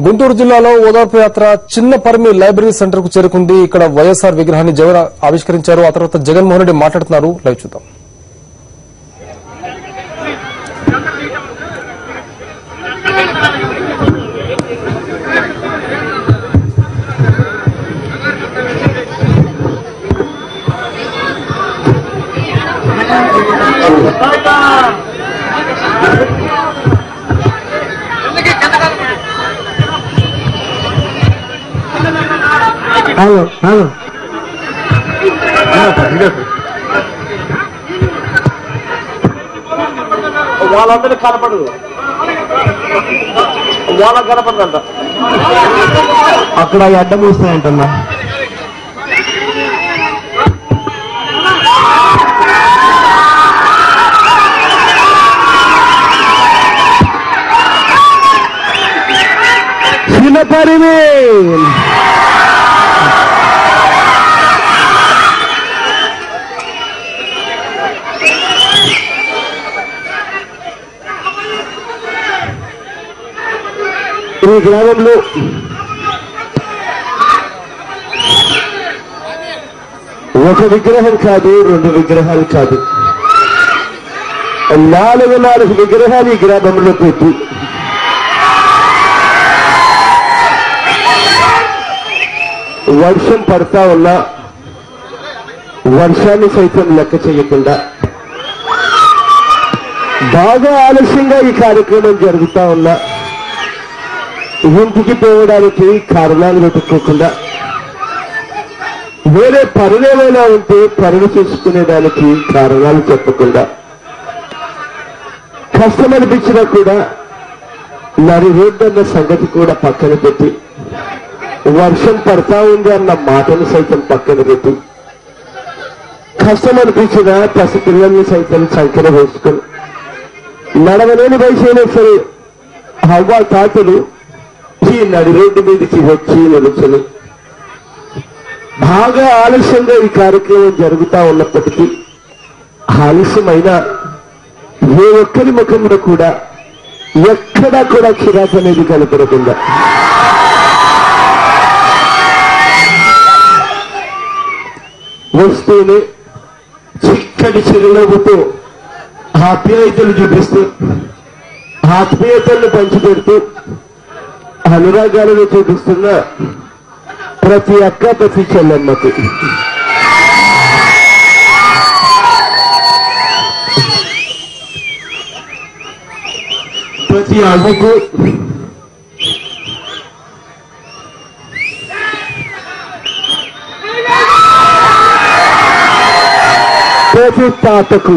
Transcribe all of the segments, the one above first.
గుంటూరు జిల్లాలో ఓదార్పు యాత్ర చిన్నపర్మి లైబ్రరీ సెంటర్ కు చేరుకుంది. ఇక్కడ వైఎస్ఆర్ విగ్రహాన్ని జగన్ ఆవిష్కరించారు. ఆ తర్వాత జగన్మోహన్ రెడ్డి మాట్లాడుతున్నారు. లైవ్ చూద్దాం. వాళ్ళందరికీ కనపడదు, వాళ్ళకి కనపడదంట. అక్కడ అడ్డం వస్తాయంటన్నా. చిన్నపరిమి ఈ గ్రామంలో ఒక విగ్రహం కాదు, రెండు విగ్రహాలు కాదు, 4 విగ్రహాలు ఈ గ్రామంలో పెట్టి వర్షం పడతా ఉన్నా వర్షాన్ని సైతం లెక్క చేయకుండా బాగా ఆలస్యంగా ఈ కార్యక్రమం జరుగుతా ఉన్నా ఇంటికి పోవడానికి కారణాలు వెతుక్కోకుండా వేరే పనులేమైనా ఉంటే పనులు చేసుకునేదానికి కారణాలు చెప్పకుండా కష్టమనిపించినా కూడా నరి రోడ్డన్న సంగతి కూడా పక్కన పెట్టి వర్షం పడతా ఉంది అన్న మాటను సైతం పక్కన పెట్టి కష్టమనిపించిన పసిపిల్లల్ని సైతం సంఖ్యలో వేసుకుని నడవలేని వయసైనా సరే హవ్వ తాతలు ఈ నడి రోడ్డు మీదకి వచ్చి నిలుచుని బాగా ఆలస్యంగా ఈ కార్యక్రమం జరుగుతా ఉన్నప్పటికీ ఆలస్యమైన ఏ ఒక్కరి ముఖంలో కూడా ఎక్కడా కూడా చిరాకు అనేది కనపడకుండా వస్తూనే చిక్కటి చిరునవ్వుతో ఆప్యాయతలు చూపిస్తూ ఆత్మీయతలను పంచిపెడుతూ అనురాగాలను చూపిస్తున్న ప్రతి అక్క ప్రతి చెల్లెమ్మకు ప్రతి అవ్వకు ప్రతి తాతకు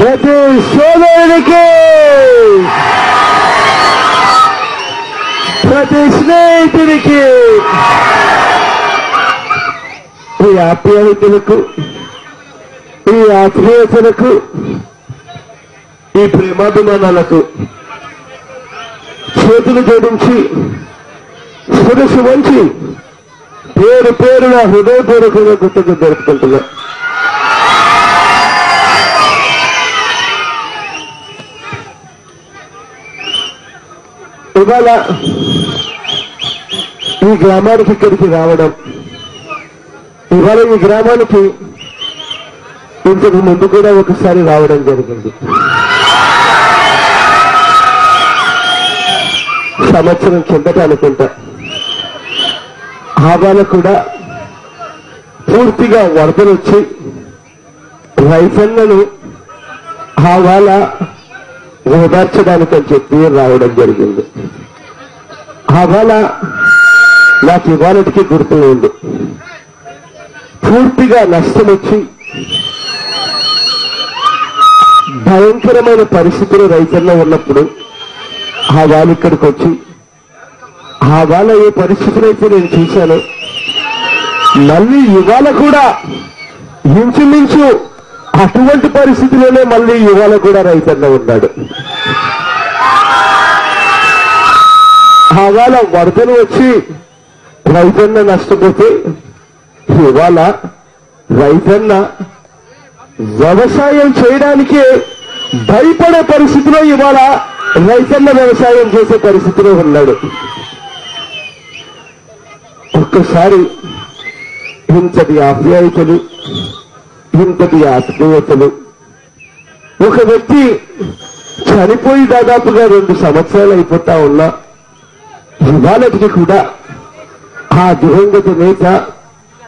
ప్రతి సోదరుడికి ప్రతి స్నేహితుడికి ఈ ఆప్యాయతలకు ఈ ఆత్మీయతలకు ఈ ప్రేమాభిమానాలకు చేతులు జోడించి శిరస్సు వంచి పేరు పేరున హృదయపూర్వకంగా గుర్తుకు జరుపుకుంటున్నా. ఇవాళ ఈ గ్రామానికి ఇక్కడికి రావడం, ఇవాళ ఈ గ్రామానికి ఇంతకు ముందు కూడా ఒకసారి రావడం జరిగింది. సంవత్సరం కిందట అనుకుంటా. ఆవాల కూడా పూర్తిగా వరదలు వచ్చి రైతన్నను ఆవాల ఓదార్చడానికని చెప్పి రావడం జరిగింది. ఆవాల నాకు ఇవాళకి గుర్తు ఉంది. పూర్తిగా నష్టం వచ్చి భయంకరమైన పరిస్థితులు రైతన్న ఉన్నప్పుడు ఆ వాళ్ళు ఇక్కడికి వచ్చి ఆ వాళ్ళ ఏ పరిస్థితులు అయితే నేను చూశాను, మళ్ళీ ఇవాళ కూడా ఇంచుమించు అటువంటి పరిస్థితిలోనే మళ్ళీ ఇవాళ కూడా రైతన్న ఉన్నాడు. ఆ వాళ్ళ వరదలు వచ్చి రైతన్న నష్టపోతే ఇవాళ రైతన్న వ్యవసాయం చేయడానికే భయపడే పరిస్థితిలో ఇవాళ రైతన్న వ్యవసాయం చేసే పరిస్థితిలో ఉన్నాడు. ఒక్కసారి ఇంతటి ఆప్యాయతలు, ఇంతటి ఆత్మీయతలు, ఒక వ్యక్తి చనిపోయి దాదాపుగా 2 సంవత్సరాలు అయిపోతా ఉన్నా ఇవాళకి కూడా ఆ దివంగత నేత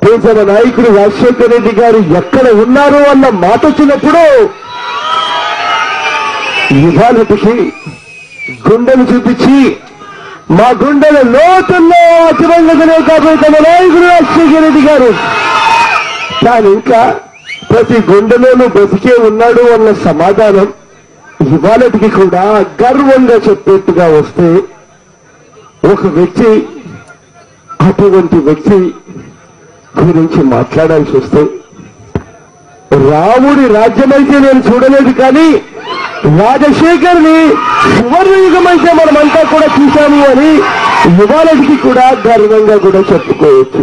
ప్రియతమ నాయకుడు రాజశేఖర రెడ్డి గారు ఎక్కడ ఉన్నారు అన్న మాట వచ్చినప్పుడు ఇవాళకి గుండెలు చూపించి మా గుండెల లోతుల్లో దివంగత నేత ప్రియతమ నాయకుడు రాజశేఖర రెడ్డి గారు తాను ఇంకా ప్రతి గుండెలోనూ బతికే ఉన్నాడు అన్న సమాధానం ఇవాళకి కూడా గర్వంగా చెప్పేట్టుగా వస్తే ఒక వ్యక్తి, అటువంటి వ్యక్తి గురించి మాట్లాడాల్సి వస్తే, రాముడి రాజ్యమైతే నేను చూడలేదు కానీ రాజశేఖర్ని సువర్ణయుగం అయితే మనమంతా కూడా చూశాము అని ఇవాళకి కూడా గర్వంగా కూడా చెప్పుకోవచ్చు.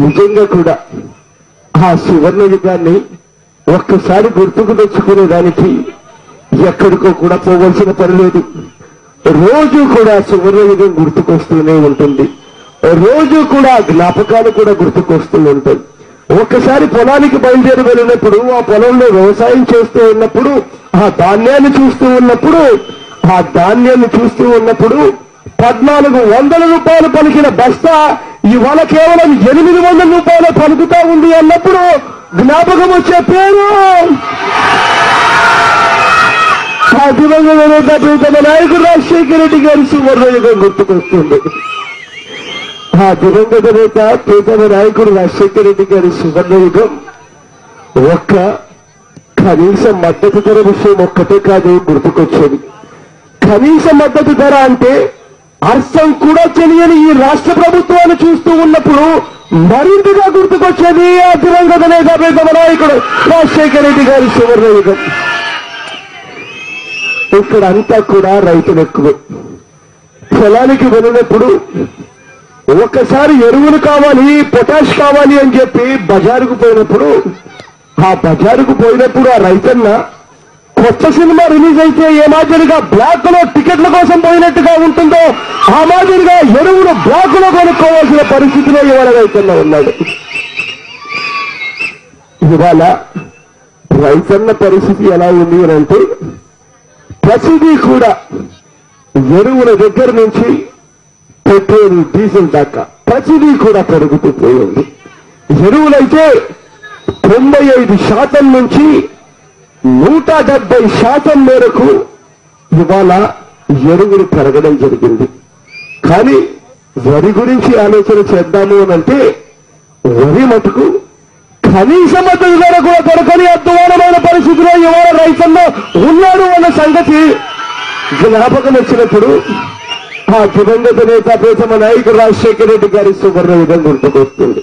నిజంగా కూడా ఆ సువర్ణయుగాన్ని ఒక్కసారి గుర్తుకు తెచ్చుకునేదానికి ఎక్కడికో కూడా పోవలసిన పని లేదు. రోజు కూడా సువర్ణయుగం గుర్తుకొస్తూనే ఉంటుంది. రోజు కూడా జ్ఞాపకాలు కూడా గుర్తుకొస్తూ ఉంటాయి. ఒక్కసారి పొలానికి బయలుదేరి వెళ్ళినప్పుడు, ఆ పొలంలో వ్యవసాయం చేస్తూ ఉన్నప్పుడు, ఆ ధాన్యాన్ని చూస్తూ ఉన్నప్పుడు 1400 రూపాయలు పలికిన బస్తా ఇవాళ కేవలం 800 రూపాయలు పలుకుతా ఉంది అన్నప్పుడు జ్ఞాపకం వచ్చే పేరు ఆ దివంగత నేత ప్రియతమ నాయకుడు రాజశేఖర రెడ్డి గారి సువర్ణయుగం గుర్తుకొస్తుంది. ఆ దివంగత నేత ప్రియతమ నాయకుడు రాజశేఖర రెడ్డి గారి సువర్ణయుగం ఒక్క కనీస మద్దతు ధర విషయం ఒక్కటే కాదు గుర్తుకొచ్చేది. కనీస మద్దతు ధర అంటే అర్థం కూడా తెలియని ఈ రాష్ట్ర ప్రభుత్వాన్ని చూస్తూ ఉన్నప్పుడు మరింతగా గుర్తుకొచ్చేది ఆ దివంగత నేత ప్రియతమ నాయకుడు రాజశేఖర రెడ్డి గారి సువర్ణయుగం. ఇక్కడ అంతా కూడా రైతులు ఎక్కువ. పొలానికి వెళ్ళినప్పుడు ఒక్కసారి ఎరువులు కావాలి, పొటాష్ కావాలి అని చెప్పి బజారుకు పోయినప్పుడు ఆ రైతన్న కొత్త సినిమా రిలీజ్ అయితే ఏ మాదిరిగా బ్లాక్ లో టికెట్ల కోసం పోయినట్టుగా ఉంటుందో ఆ మాదిరిగా ఎరువులు బ్లాక్ లో కొనుక్కోవాల్సిన పరిస్థితిలో ఇవాళ రైతన్న ఉన్నాడు. ఇవాళ రైతన్న పరిస్థితి ఎలా ఉంది అంటే ప్రతిదీ కూడా ఎరువుల దగ్గర నుంచి పెట్రోల్, డీజిల్ దాకా ప్రతిదీ కూడా పెరుగుతూ పోయింది. ఎరువులైతే 95% నుంచి 170% మేరకు ఇవాళ ఎరువులు పెరగడం జరిగింది. కానీ వరి గురించి ఆలోచన చేద్దాము అనంటే వరి మటుకు కనీస మద్దతు ధర కూడా దొరకని అద్భుతమైన పరిస్థితిలో ఇవాళ రైతన్న ఉన్నాడు అన్న సంగతి జ్ఞాపకం వచ్చినప్పుడు ఆ దివంగత నేత ప్రియతమ నాయకుడు రాజశేఖర రెడ్డి గారి సువర్ణయుగం గుర్తుకొస్తుంది.